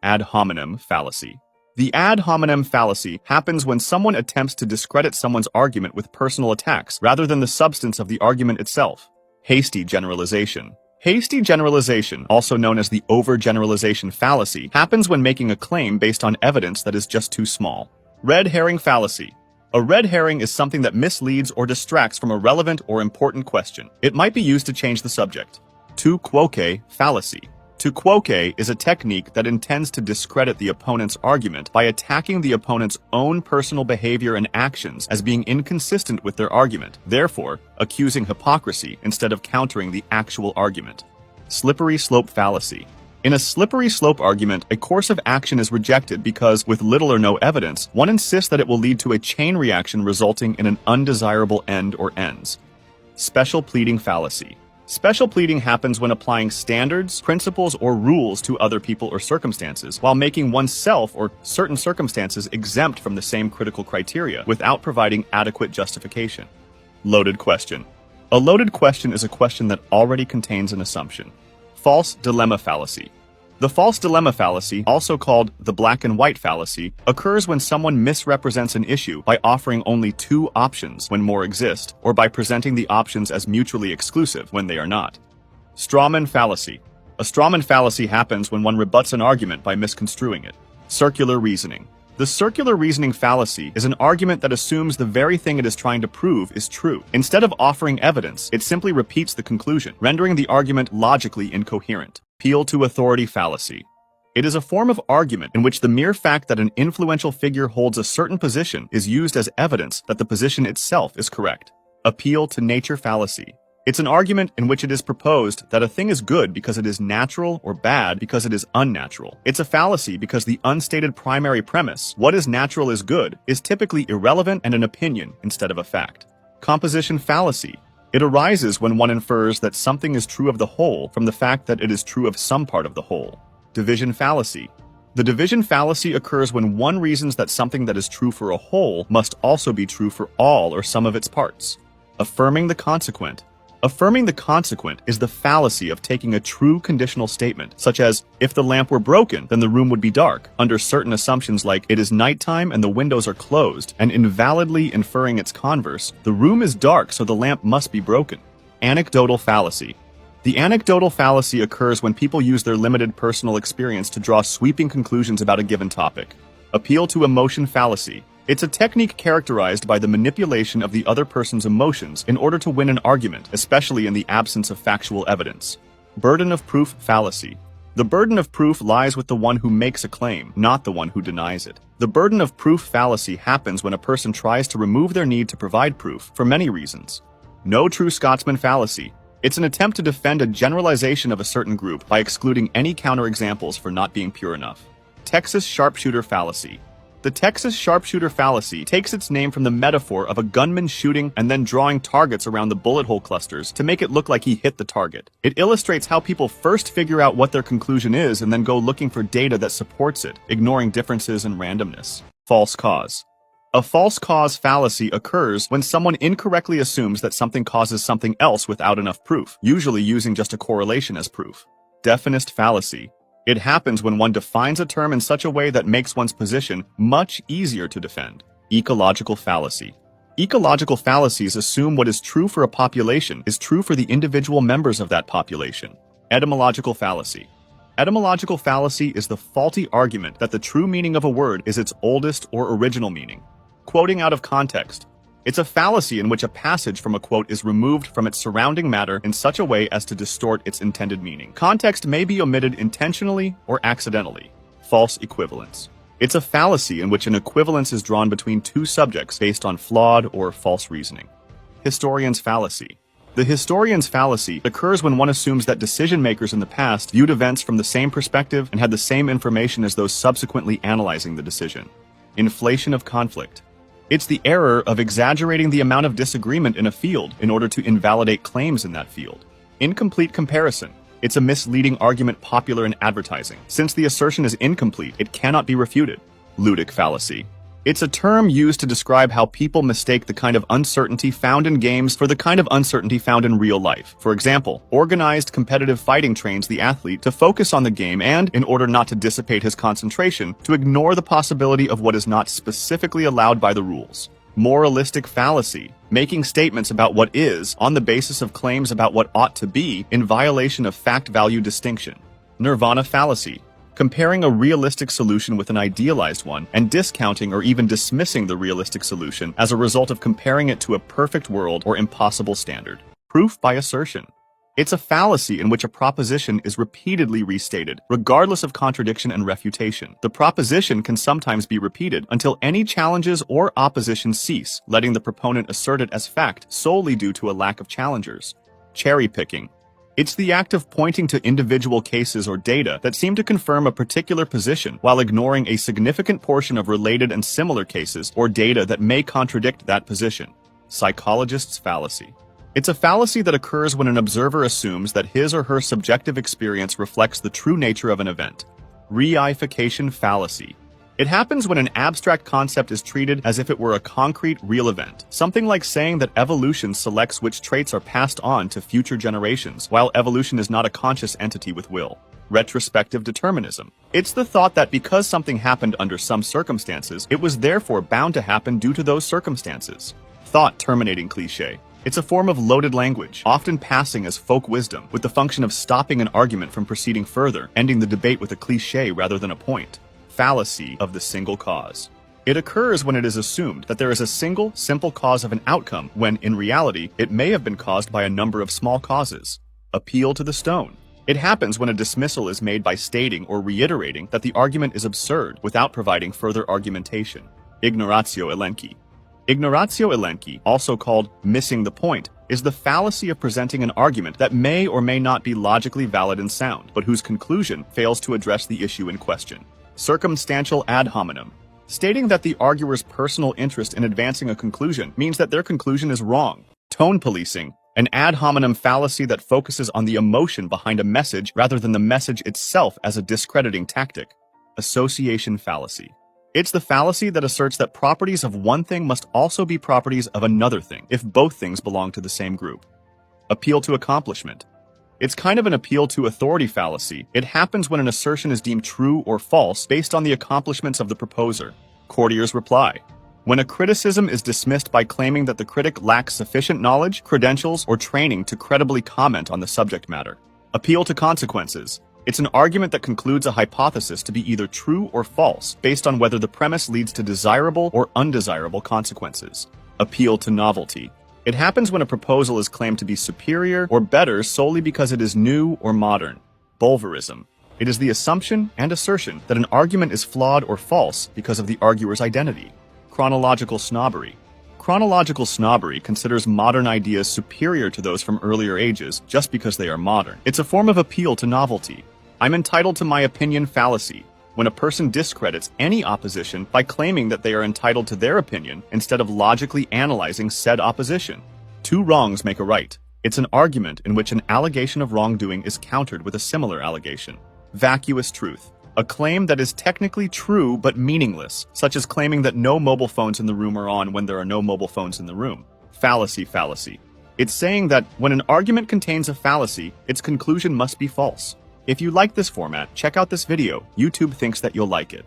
Ad hominem fallacy. The ad hominem fallacy happens when someone attempts to discredit someone's argument with personal attacks rather than the substance of the argument itself. Hasty generalization. Hasty generalization, also known as the overgeneralization fallacy, happens when making a claim based on evidence that is just too small. Red herring fallacy. A red herring is something that misleads or distracts from a relevant or important question. It might be used to change the subject. Tu quoque fallacy. Tu quoque is a technique that intends to discredit the opponent's argument by attacking the opponent's own personal behavior and actions as being inconsistent with their argument, therefore accusing hypocrisy instead of countering the actual argument. Slippery slope fallacy. In a slippery slope argument, a course of action is rejected because, with little or no evidence, one insists that it will lead to a chain reaction resulting in an undesirable end or ends. Special pleading fallacy. Special pleading happens when applying standards, principles, or rules to other people or circumstances, while making oneself or certain circumstances exempt from the same critical criteria without providing adequate justification. Loaded question. A loaded question is a question that already contains an assumption. False dilemma fallacy. The false dilemma fallacy, also called the black and white fallacy, occurs when someone misrepresents an issue by offering only two options when more exist, or by presenting the options as mutually exclusive when they are not. Strawman fallacy. A strawman fallacy happens when one rebuts an argument by misconstruing it. Circular reasoning. The circular reasoning fallacy is an argument that assumes the very thing it is trying to prove is true. Instead of offering evidence, it simply repeats the conclusion, rendering the argument logically incoherent. Appeal to authority fallacy. It is a form of argument in which the mere fact that an influential figure holds a certain position is used as evidence that the position itself is correct. Appeal to nature fallacy. It's an argument in which it is proposed that a thing is good because it is natural or bad because it is unnatural. It's a fallacy because the unstated primary premise, what is natural is good, is typically irrelevant and an opinion instead of a fact. Composition fallacy. It arises when one infers that something is true of the whole from the fact that it is true of some part of the whole. Division fallacy. The division fallacy occurs when one reasons that something that is true for a whole must also be true for all or some of its parts. Affirming the consequent. Affirming the consequent is the fallacy of taking a true conditional statement, such as, if the lamp were broken, then the room would be dark, under certain assumptions like it is nighttime and the windows are closed, and invalidly inferring its converse, the room is dark so the lamp must be broken. Anecdotal fallacy. The anecdotal fallacy occurs when people use their limited personal experience to draw sweeping conclusions about a given topic. Appeal to emotion fallacy. It's a technique characterized by the manipulation of the other person's emotions in order to win an argument, especially in the absence of factual evidence. Burden of proof fallacy. The burden of proof lies with the one who makes a claim, not the one who denies it. The burden of proof fallacy happens when a person tries to remove their need to provide proof for many reasons. No true Scotsman fallacy. It's an attempt to defend a generalization of a certain group by excluding any counterexamples for not being pure enough. Texas sharpshooter fallacy. The Texas sharpshooter fallacy takes its name from the metaphor of a gunman shooting and then drawing targets around the bullet hole clusters to make it look like he hit the target. It illustrates how people first figure out what their conclusion is and then go looking for data that supports it, ignoring differences and randomness. False cause. A false cause fallacy occurs when someone incorrectly assumes that something causes something else without enough proof, usually using just a correlation as proof. Definist fallacy. It happens when one defines a term in such a way that makes one's position much easier to defend. Ecological fallacy. Ecological fallacies assume what is true for a population is true for the individual members of that population. Etymological fallacy. Etymological fallacy is the faulty argument that the true meaning of a word is its oldest or original meaning. Quoting out of context. It's a fallacy in which a passage from a quote is removed from its surrounding matter in such a way as to distort its intended meaning. Context may be omitted intentionally or accidentally. False equivalence. It's a fallacy in which an equivalence is drawn between two subjects based on flawed or false reasoning. Historian's fallacy. The historian's fallacy occurs when one assumes that decision-makers in the past viewed events from the same perspective and had the same information as those subsequently analyzing the decision. Inflation of conflict. It's the error of exaggerating the amount of disagreement in a field in order to invalidate claims in that field. Incomplete comparison. It's a misleading argument popular in advertising. Since the assertion is incomplete, it cannot be refuted. Ludic fallacy. It's a term used to describe how people mistake the kind of uncertainty found in games for the kind of uncertainty found in real life. For example, organized competitive fighting trains the athlete to focus on the game and, in order not to dissipate his concentration, to ignore the possibility of what is not specifically allowed by the rules. Moralistic fallacy, making statements about what is on the basis of claims about what ought to be in violation of fact-value distinction. Nirvana fallacy, comparing a realistic solution with an idealized one and discounting or even dismissing the realistic solution as a result of comparing it to a perfect world or impossible standard. Proof by assertion. It's a fallacy in which a proposition is repeatedly restated, regardless of contradiction and refutation. The proposition can sometimes be repeated until any challenges or opposition cease, letting the proponent assert it as fact solely due to a lack of challengers. Cherry picking. It's the act of pointing to individual cases or data that seem to confirm a particular position while ignoring a significant portion of related and similar cases or data that may contradict that position. Psychologist's fallacy. It's a fallacy that occurs when an observer assumes that his or her subjective experience reflects the true nature of an event. Reification fallacy. It happens when an abstract concept is treated as if it were a concrete, real event. Something like saying that evolution selects which traits are passed on to future generations, while evolution is not a conscious entity with will. Retrospective determinism. It's the thought that because something happened under some circumstances, it was therefore bound to happen due to those circumstances. Thought-terminating cliché. It's a form of loaded language, often passing as folk wisdom, with the function of stopping an argument from proceeding further, ending the debate with a cliché rather than a point. Fallacy of the single cause. It occurs when it is assumed that there is a single, simple cause of an outcome, when, in reality, it may have been caused by a number of small causes. Appeal to the stone. It happens when a dismissal is made by stating or reiterating that the argument is absurd without providing further argumentation. Ignoratio elenchi. Ignoratio elenchi, also called missing the point, is the fallacy of presenting an argument that may or may not be logically valid and sound, but whose conclusion fails to address the issue in question. Circumstantial ad hominem. Stating that the arguer's personal interest in advancing a conclusion means that their conclusion is wrong. Tone policing. An ad hominem fallacy that focuses on the emotion behind a message rather than the message itself as a discrediting tactic. Association fallacy. It's the fallacy that asserts that properties of one thing must also be properties of another thing if both things belong to the same group. Appeal to accomplishment. It's kind of an appeal to authority fallacy. It happens when an assertion is deemed true or false based on the accomplishments of the proposer. Courtier's reply. When a criticism is dismissed by claiming that the critic lacks sufficient knowledge, credentials, or training to credibly comment on the subject matter. Appeal to consequences. It's an argument that concludes a hypothesis to be either true or false based on whether the premise leads to desirable or undesirable consequences. Appeal to novelty. It happens when a proposal is claimed to be superior or better solely because it is new or modern. Bulverism. It is the assumption and assertion that an argument is flawed or false because of the arguer's identity. Chronological snobbery. Chronological snobbery considers modern ideas superior to those from earlier ages just because they are modern. It's a form of appeal to novelty. I'm entitled to my opinion fallacy, when a person discredits any opposition by claiming that they are entitled to their opinion instead of logically analyzing said opposition. Two wrongs make a right. It's an argument in which an allegation of wrongdoing is countered with a similar allegation. Vacuous truth. A claim that is technically true but meaningless, such as claiming that no mobile phones in the room are on when there are no mobile phones in the room. Fallacy. It's saying that when an argument contains a fallacy, its conclusion must be false. If you like this format, check out this video. YouTube thinks that you'll like it.